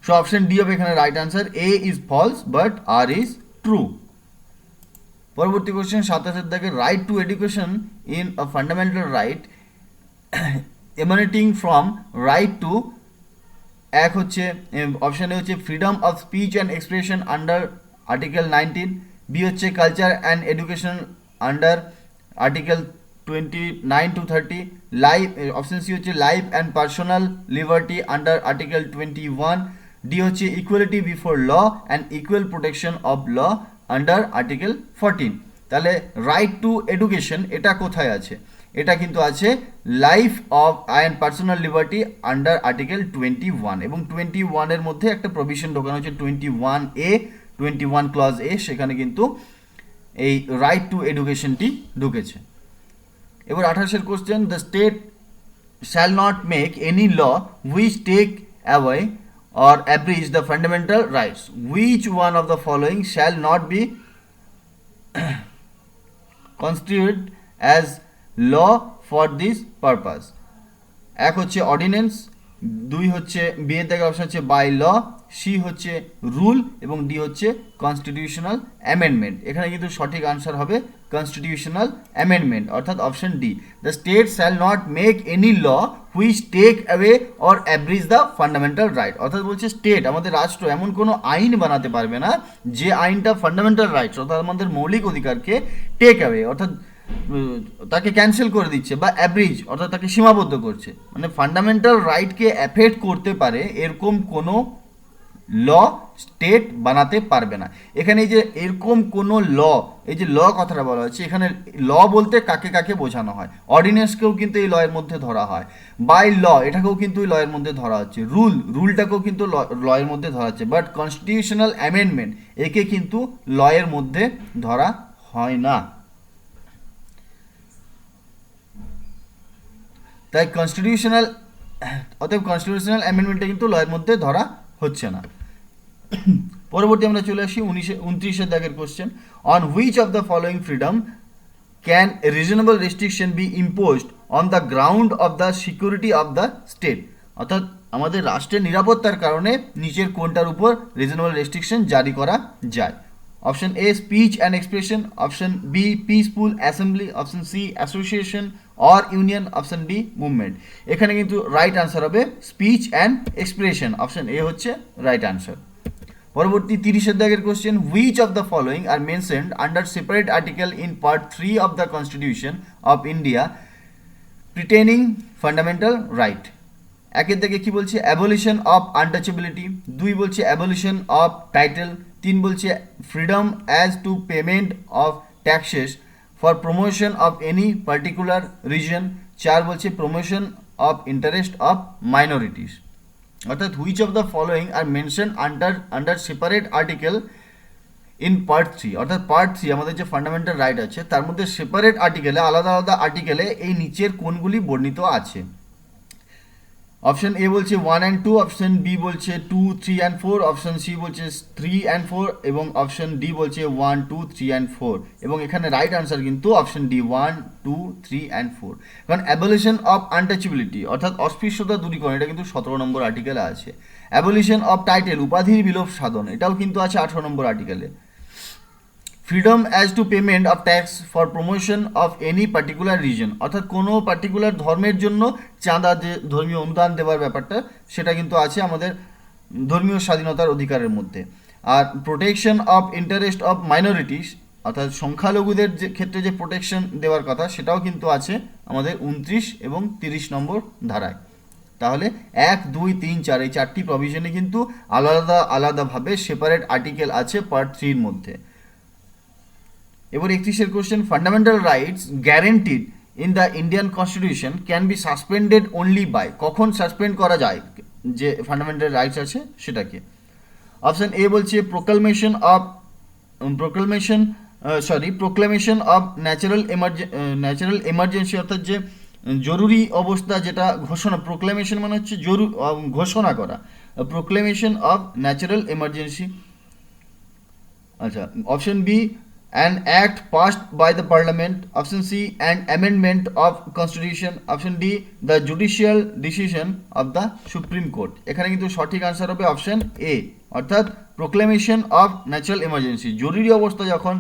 সো অপশন ডি হবে এখানে right answer. A is false but R is true. পরবর্তী কোশ্চেন 27 থেকে, right to education in a fundamental right emanating from right to, এক হচ্ছে অপশন এ হচ্ছে freedom of speech and expression under article 19, B হচ্ছে culture and education under article 29 to 30, life option C হচ্ছে life and personal liberty under article 21, D হচ্ছে equality before law and equal protection of law under article 14। তাহলে right to education এটা কোথায় আছে? এটা কিন্তু আছে life of and personal liberty under article 21 এবং 21 এর মধ্যে একটা প্রভিশন ঢোকানো হচ্ছে 21A 21 ক্লজ এ, সেখানে কিন্তু এই রাইট টু এডুকেশনটি ঢুকেছে। এবার 28 question, the state shall not make any law which take away or abridge the fundamental rights. Which one of the following shall not be constituted as law for this purpose? এক হচ্ছে ordinance, দুই হচ্ছে B এর থেকে option হচ্ছে by law, C হচ্ছে rule এবং D হচ্ছে কনস্টিটিউশনাল অ্যামেন্ডমেন্ট। এখানে কিন্তু সঠিক আনসার হবে কনস্টিটিউশনাল অ্যামেন্ডমেন্ট অর্থাৎ option D. The state shall not make any law which take away or abridge the fundamental right, অর্থাৎ বলছে স্টেট আমাদের রাষ্ট্র এমন কোনো আইন বানাতে পারবে না যে আইনটা ফান্ডামেন্টাল রাইটস অর্থাৎ আমাদের মৌলিক অধিকারকে টেক অ্যাওয়ে অর্থাৎ তাকে ক্যান্সেল করে দিচ্ছে বা অ্যাব্রিজ অর্থাৎ তাকে সীমাবদ্ধ করছে, মানে ফান্ডামেন্টাল রাইটকে অ্যাফেক্ট করতে পারে এরকম কোনো ল স্টেট বানাতে পারবে না। এখানে এই যে এরকম কোনো ল, এই যে ল কথাটা বলা হচ্ছে, এখানে ল বলতে কাকে কাকে বোঝানো হয়, অর্ডিন্যান্সকেও কিন্তু এই লয়ের মধ্যে ধরা হয়, বাই ল এটাকেও কিন্তু এই লয়ের মধ্যে ধরা হচ্ছে, রুলটাকেও কিন্তু লয়ের মধ্যে ধরা হচ্ছে, বাট কনস্টিটিউশনাল অ্যামেন্ডমেন্ট একে কিন্তু লয়ের মধ্যে ধরা হয় না। তাই অতএব কনস্টিটিউশনাল অ্যামেন্ডমেন্টটা কিন্তু লয়ের মধ্যে ধরা হচ্ছে না। পরবর্তী আমরা চলে আসি 29 দাগের question, on which of the following freedom can reasonable restriction B imposed on the ground of the security of the state, অর্থাৎ আমাদের রাষ্ট্রের নিরাপত্তার কারণে নিচের কোনটার উপর রিজনেবল রেস্ট্রিকশন জারি করা যায়? Option A speech and expression, option B peaceful assembly, option C association or union, option D movement. এখানে কিন্তু রাইট আনসার হবে speech and expression, option A হচ্ছে রাইট আনসার। পরবর্তী 30 দাগের question, which of the following are mentioned under separate article in part 3 of the constitution of India pertaining fundamental right? একের দিকে কি বলছে? অ্যাবলিশন অফ আনটাচেবিলিটি, দুই বলছে অ্যাবলিশন অফ টাইটেল, তিন বলছে freedom as to payment of taxes for promotion of any particular reason, চার বলছে promotion of interest of minorities. অর্থাৎ which of the following are mention under separate article in part 3, অর্থাৎ part 3 আমাদের যে fundamental right আছে তার মধ্যে separate আর্টিকেলে আলাদা আলাদা আর্টিকেলে এই নিচের কোনগুলি বর্ণিত আছে? অপশন এ বলছে 1 and 2, অপশন বি বলছে 2, 3 and 4, অপশন সি বলছে 3 and 4 এবং অপশন ডি বলছে 1, 2, 3 and 4 এবং এখানে রাইট আনসার কিন্তু অপশন ডি 1, 2, 3 and 4। কারণ অ্যাবলিশন অফ আনটাচেবিলিটি অর্থাৎ অস্পৃশ্যতা দূরীকরণ এটা কিন্তু 17 নম্বর আর্টিকেলে আছে। অ্যাবলিশন অফ টাইটেল উপাধির বিলোপ সাধন এটাও কিন্তু আছে 18 নম্বর আর্টিকেলে। Freedom as to payment of tax for promotion of any particular reason অর্থাৎ কোনো পার্টিকুলার ধর্মের জন্য চাঁদা যে ধর্মীয় অনুদান দেওয়ার ব্যাপারটা সেটা কিন্তু আছে আমাদের ধর্মীয় স্বাধীনতার অধিকারের মধ্যে। আর protection of interest of minorities অর্থাৎ সংখ্যালঘুদের যে ক্ষেত্রে যে প্রোটেকশন দেওয়ার কথা সেটাও কিন্তু আছে আমাদের 29 এবং 30 নম্বর ধারায়। তাহলে 1, 2, 3, 4 এই চারটি প্রভিশনে কিন্তু আলাদা আলাদাভাবে সেপারেট আর্টিকেল আছে পার্ট 3 মধ্যে। এবার 31 question, fundamental rights guaranteed in the Indian constitution can be suspended only by, কখন সাসপেন্ড করা যায় যে ফান্ডামেন্টাল রাইটস আছে সেটাকে? অপশন এ বলছে প্রোক্লামেশন অফ ন্যাচারাল এমার্জেন্সি অর্থাৎ যে জরুরি অবস্থা যেটা ঘোষণা, প্রোক্লামেশন মানে হচ্ছে ঘোষণা করা, প্রোক্লামেশন অফ ন্যাচারাল এমার্জেন্সি। আচ্ছা, option B an act passed by the parliament, option C an amendment of constitution, option D the judicial decision of the supreme court। এখানে কিন্তু সঠিক আনসার হবে অপশন এ অর্থাৎ প্রোক্লেমেশন অফ ন্যাচারাল এমার্জেন্সি, জরুরি অবস্থা যখন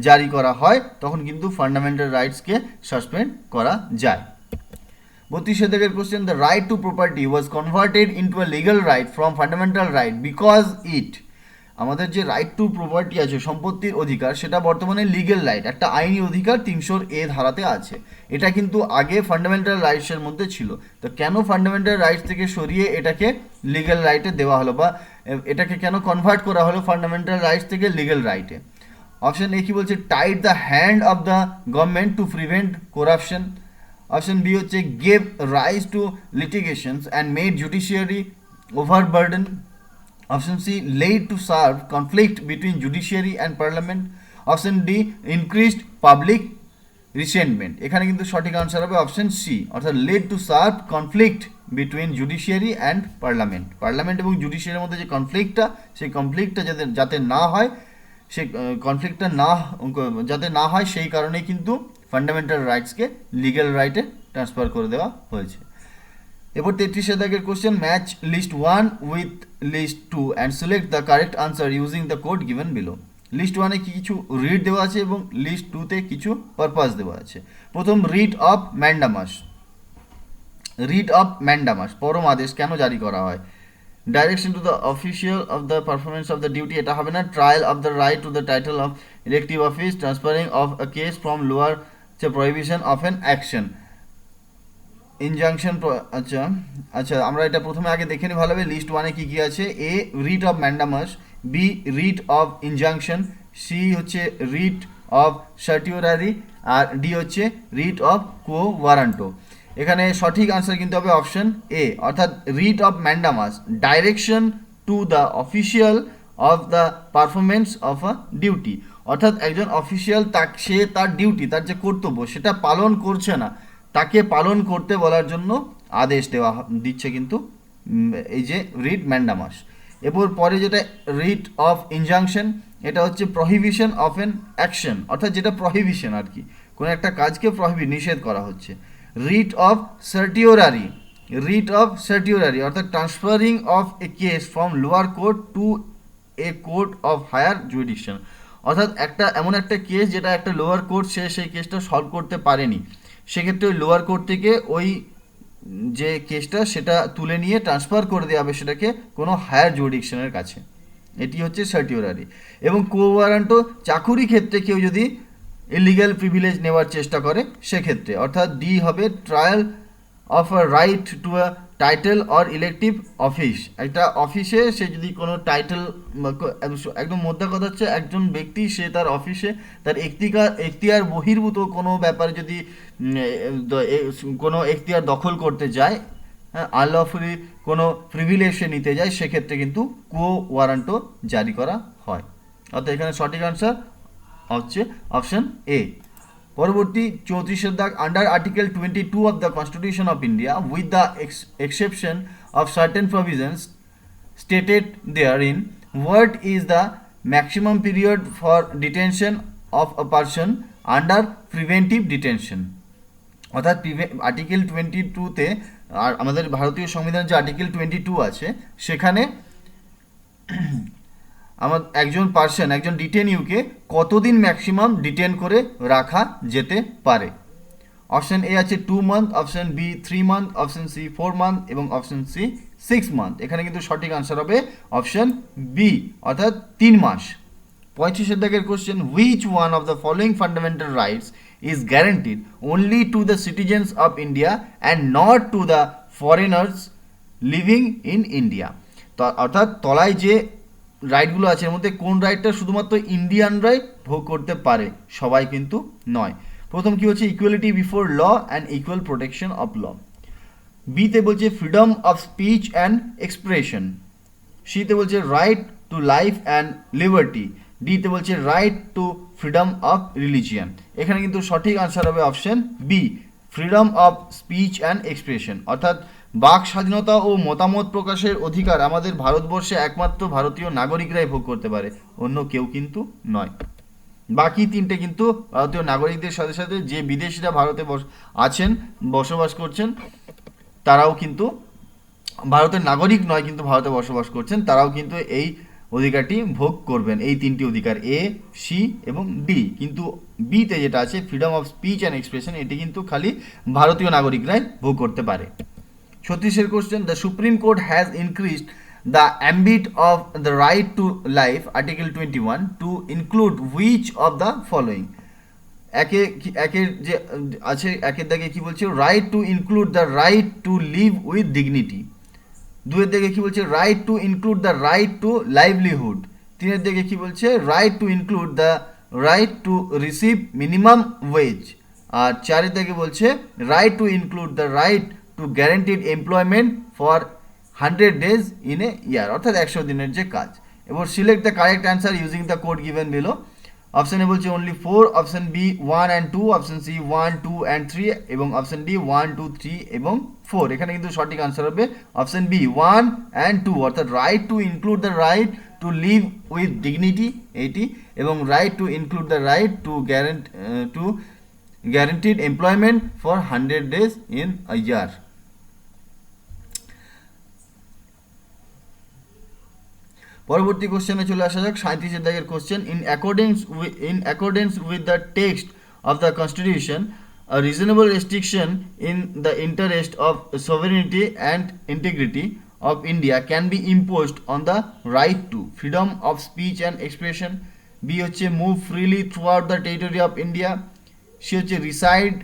জারি করা হয় তখন কিন্তু ফান্ডামেন্টাল রাইটসকে সাসপেন্ড করা যায়। 32 দাগের question, the right two property was converted into a legal right from fundamental right because it, আমাদের যে রাইট টু প্রপার্টি আছে সম্পত্তির অধিকার সেটা বর্তমানে লিগ্যাল রাইট একটা আইনি অধিকার 300A ধারাতে আছে। এটা কিন্তু আগে ফান্ডামেন্টাল রাইটসের মধ্যে ছিল, তো কেন ফান্ডামেন্টাল রাইটস থেকে সরিয়ে এটাকে লিগ্যাল রাইটে দেওয়া হলো বা এটাকে কেন কনভার্ট করা হলো ফান্ডামেন্টাল রাইটস থেকে লিগ্যাল রাইটে? অপশন এ কি বলছে tight the hand of the government to prevent corruption, option B হচ্ছে gave rise to litigations and made judiciary overburden. Option C led to serve conflict between judiciary and parliament. Option D increased public resentment. এখানে কিন্তু সঠিক answer হবে option C, অর্থাৎ led to serve conflict between judiciary and parliament. Parliament এবং জুডিশিয়ারির মধ্যে যে কনফ্লিক্টটা, সেই কনফ্লিক্টটা যাতে না হয়, সেই কনফ্লিক্টটা যাতে না হয় সেই কারণেই কিন্তু ফান্ডামেন্টাল রাইটসকে লিগ্যাল রাইটে ট্রান্সফার করে দেওয়া হয়েছে। এরপর 33 দাগের question, match list 1 with list 2 and select the correct answer using the code given below. List 1-এ কিছু রিড দেওয়া আছে এবং লিস্ট 2-তে কিছু পারপাস দেওয়া আছে। প্রথম, writ of mandamus. Writ of mandamus পরম আদেশ কেন জারি করা হয়? Direction to the official of the performance of the duty, এটা হবে না। Trial of the right to the title of elective office, transferring of a case from lower prohibition of an action, injunction. আচ্ছা আচ্ছা, আমরা এটা প্রথমে আগে দেখে নিই ভালোভাবে। লিস্ট 1-এ কী কী আছে? A, writ of mandamus. B, writ of injunction. C হচ্ছে রিট অফ সার্টিওরারি। আর ডি হচ্ছে রিট অফ কো ওয়ারান্টো। এখানে সঠিক আনসার কিন্তু হবে অপশন এ, অর্থাৎ writ of mandamus, direction to the official of the performance of a duty. অর্থাৎ একজন অফিসিয়াল সে তার ডিউটি, তার যে কর্তব্য সেটা পালন করছে না, তাকে পালন করতে বলার জন্য আদেশ দিচ্ছে কিন্তু এই যে রিট ম্যান্ডামাস। এরপর পরে যেটা রিট অফ ইনজাংশন, এটা হচ্ছে প্রহিবিশন অফ এন অ্যাকশন, অর্থাৎ যেটা প্রহিবিশন আর কি, কোনো একটা কাজকে নিষেধ করা হচ্ছে। Writ of certiorari, writ of certiorari অর্থাৎ transferring of a case from lower court to a court of higher jurisdiction. অর্থাৎ এমন একটা কেস যেটা একটা লোয়ার কোর্ট সেই কেসটা সলভ করতে পারেনি, সেক্ষেত্রে ওই লোয়ার কোর্ট থেকে ওই যে কেসটা সেটা তুলে নিয়ে ট্রান্সফার করে দেওয়া হবে সেটাকে কোনো হায়ার জুডিকশনের কাছে। এটি হচ্ছে সার্টিওরারি। এবং কো ওয়ারান্টো, চাকুরি ক্ষেত্রে কেউ যদি ইলিগ্যাল প্রিভিলেজ নেওয়ার চেষ্টা করে সেক্ষেত্রে, অর্থাৎ ডি হবে trial of a right to a title or elective office. একটা অফিসে সে যদি কোনো টাইটেল, একদম মোদ্দা কথা হচ্ছে একজন ব্যক্তি সে তার অফিসে তার এখতিয়ার বহির্ভূত কোনো ব্যাপারে যদি কোনো এখতিয়ার দখল করতে যায়, আনলফুলি কোনো প্রিভিলেজ সে নিতে যায়, সেক্ষেত্রে কিন্তু কো ওয়ারান্টো জারি করা হয়। অর্থাৎ এখানে সঠিক আনসার হচ্ছে অপশন এ। পরবর্তী 34 দাগ, under article 22 of the constitution of India with the exception of certain provisions stated therein, what is the maximum period for detention of a person under preventive detention. অর্থাৎ আর্টিকেল 22-তে, আর আমাদের ভারতীয় সংবিধানের যে আর্টিকেল 22 আছে সেখানে একজন ডিটেনিউকে কতদিন ম্যাক্সিমাম ডিটেন করে রাখা যেতে পারে? অপশন এ আছে 2 month, option B 3 month, option C 4 month এবং অপশন সি 6 মান্থ। এখানে কিন্তু সঠিক আনসার হবে অপশন বি, অর্থাৎ 3 মাস। 35 দাগের question, which one of the following fundamental rights is guaranteed only to the citizens of India and not to the foreigners living in India. অর্থাৎ তলায় যে রাইটগুলো আছে এর মধ্যে কোন রাইটটা শুধুমাত্র ইন্ডিয়ানরাই ভোগ করতে পারে, সবাই কিন্তু নয়। প্রথম কি হচ্ছে, equality before law and equal protection of law. বিতে বলছে freedom of speech and expression. সিতে বলছে right to life and liberty. ডিতে বলছে right to freedom of religion. এখানে কিন্তু সঠিক আনসার হবে option B, freedom of speech and expression. অর্থাৎ বাক স্বাধীনতা ও মতামত প্রকাশের অধিকার আমাদের ভারতবর্ষে একমাত্র ভারতীয় নাগরিকরাই ভোগ করতে পারে, অন্য কেউ কিন্তু নয়। বাকি তিনটে কিন্তু ভারতীয় নাগরিকদের সাথে সাথে যে বিদেশিরা ভারতে বসবাস করছেন তারাও কিন্তু ভারতের নাগরিক নয়, কিন্তু ভারতে বসবাস করছেন, তারাও কিন্তু এই অধিকারটি ভোগ করবেন। এই তিনটি অধিকার এ, সি এবং ডি। কিন্তু বিতে যেটা আছে freedom of speech and expression, এটি কিন্তু খালি ভারতীয় নাগরিকরাই ভোগ করতে পারে। 36 question, the supreme court has increased the ambit of the right to life article 21 two include which of the following. একের যে আছে, একের দাগে কি বলছে, right to include the right to live with dignity. দুয়ের দিকে কি বলছে, right to include the right to livelihood. তিনের দিকে কি বলছে, right to include the right to receive minimum wage. আর 4 থেকে বলছে right to include the right to guaranteed employment for 100 days in a year, অর্থাৎ 100 দিনের যে কাজ। এবার select the correct answer using the code given below. Option A বলছে only 4, option B 1 and 2, option C 1, 2 and 3 এবং option D 1, 2, 3 এবং 4। এখানে কিন্তু সঠিক আনসার হবে অপশন বি 1 and 2, অর্থাৎ right to include the right to live with dignity eighty, এবং right to include the right to guaranteed employment for 100 days in a year। পরবর্তী কোশ্চেনে চলে আসা যাক 37 দাগের question. In accordance with the text of the constitution a reasonable restriction in the interest of sovereignty and integrity of India can be imposed on the right to freedom of speech and expression। B হচ্ছে move freely throughout the territory of India। C হচ্ছে reside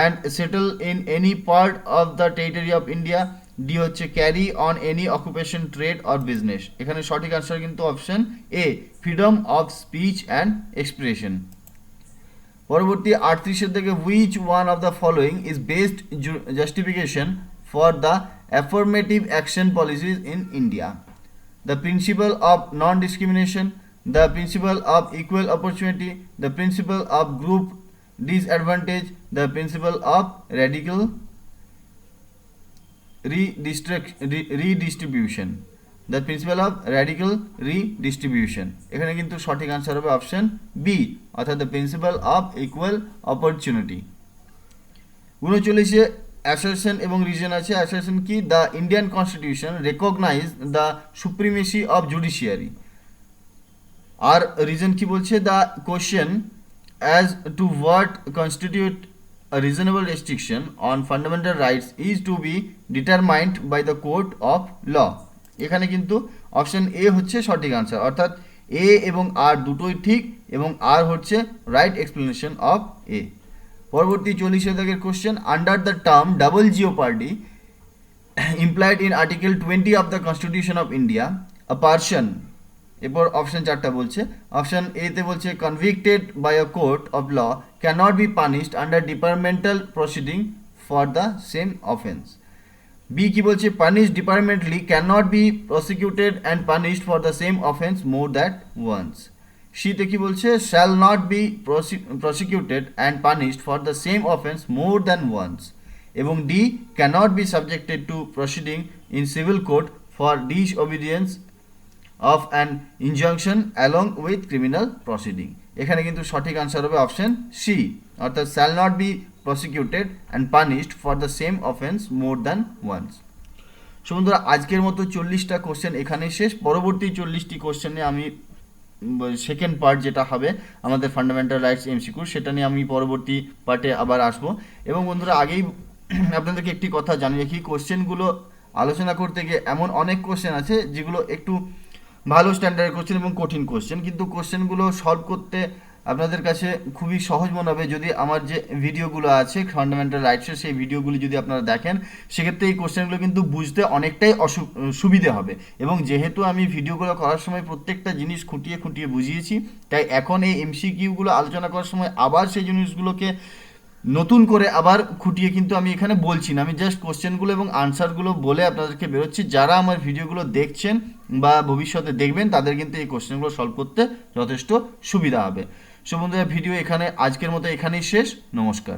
and settle in any part of the territory of India। D হচ্ছে carry on any occupation, trade or business. এখানে সঠিক answer কিন্তু option A, freedom of speech and expression. পরবর্তী 38 থেকে which one of the following is best justification for the affirmative action policies in India? The principal of non discrimination, the principal of equal opportunity, the principal of group disadvantage, the principal of radical redistribution, the principal of radical redistribution. এখানে কিন্তু সঠিক answer হবে option B, অর্থাৎ the principal of equal opportunity. 39 assertion এবং reason আছে। Assertion কি? The Indian constitution recognise the supremacy of judiciary. আর reason কি বলছে? The question as to what constitute a reasonable restriction on fundamental rights is to be determined by the court of law। এখানে কিন্তু option A হচ্ছে সঠিক answer, অর্থাৎ এ এবং আর দুটোই ঠিক এবং আর হচ্ছে রাইট এক্সপ্লেনেশন অফ এ। পরবর্তী 40 দাগের question, under the term double jeopardy implied in Article 20 of the Constitution of India, a person, এরপর অপশন 4টা বলছে। অপশন এ তে বলছে convicted by a court of law cannot be punished under departmental proceeding for the same offence. B কি বলছে? Punish departmentally cannot be prosecuted and punished for the same offence more that once. C তে কি বলছে? Shall not be prosecuted and punished for the same offence more than once. এবং D cannot be subjected to proceeding in civil court for disobedience of an injunction along with criminal proceeding। এখানে কিন্তু সঠিক answer হবে option C, অর্থাৎ shall not be prosecuted and punished for the same offense more than once। So বন্ধুরা, আজকের মতো 40টা question এখানেই শেষ। পরবর্তী 40টি কোশ্চেনে আমি সেকেন্ড পার্ট যেটা হবে আমাদের ফান্ডামেন্টাল রাইটস এমসিকিউ, সেটা নিয়ে আমি পরবর্তী পার্টে আবার আসবো। এবং বন্ধুরা, আগেই আপনাদেরকে একটি কথা জানিয়ে রাখি, কোশ্চেনগুলো আলোচনা করতে গিয়ে এমন অনেক কোশ্চেন আছে যেগুলো একটু ভালো স্ট্যান্ডার্ড কোশ্চেন এবং কঠিন কোশ্চেন, কিন্তু কোশ্চেনগুলো সলভ করতে আপনাদের কাছে খুবই সহজ মনে হবে যদি আমার যে ভিডিওগুলো আছে ফান্ডামেন্টাল রাইটসের, সেই ভিডিওগুলি যদি আপনারা দেখেন, সেক্ষেত্রে এই কোশ্চেনগুলো কিন্তু বুঝতে অনেকটাই সুবিধে হবে। এবং যেহেতু আমি ভিডিওগুলো করার সময় প্রত্যেকটা জিনিস খুঁটিয়ে খুঁটিয়ে বুঝিয়েছি, তাই এখন এই এমসিকিউগুলো আলোচনা করার সময় আবার সেই জিনিসগুলোকে নতুন করে আবার খুঁটিয়ে কিন্তু আমি এখানে বলছি না, আমি জাস্ট কোশ্চেনগুলো এবং আনসারগুলো বলে আপনাদেরকে বেরোচ্ছি। যারা আমার ভিডিওগুলো দেখছেন বা ভবিষ্যতে দেখবেন, তাদের কিন্তু এই কোশ্চেনগুলো সলভ করতে যথেষ্ট সুবিধা হবে। সো বন্ধুরা, ভিডিও এখানে আজকের মতো এখানেই শেষ। নমস্কার।